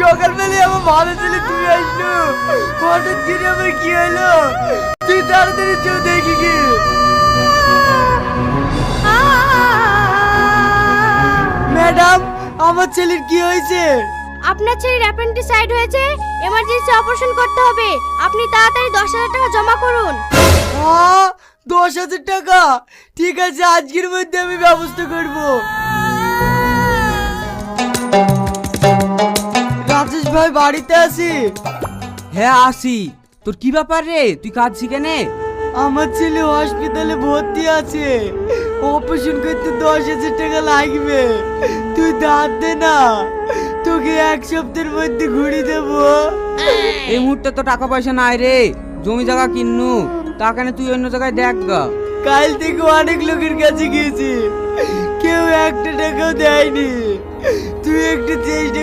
সকালবেলায় আমার ভালো ছেলে তুই আসলো, হঠাৎ করে আমার কি হলো? তুই তাড়াতাড়ি চো দেখি কি। ম্যাডাম, আমার ছেলের কি হয়েছে? আপনার ছেলের অ্যাপেন্ডিসাইড হয়েছে, এমার্জেন্সি অপারেশন করতে হবে। আপনি তাড়াতাড়ি 10,000 টাকা জমা করুন। 10,000 টাকা? ঠিক আছে, আজকের মধ্যে আমি ব্যবস্থা করব। রাজেশ ভাই বাড়িতে আছি? হ্যাঁ আসি। তোর কি ব্যাপার রে, তুই কাজ শিখে নে? আমার ছেলে হসপিটালে ভর্তি আছে, অপারেশন করতে 10,000 টাকা লাগবে। তুই ধার দে না, তোকে 1 সপ্তাহের মধ্যে ঘুরিয়ে দেবো। এই মুহূর্তে তো টাকা পয়সা নাই রে, জমি জায়গা কিন্নু, টাকা নে তুই অন্য জায়গায় দেখ গা। কাল থেকে অনেক লোকের কাছে গিয়েছি, কেউ 1 টাকাও দেয়নি। তুই একটু চেষ্টা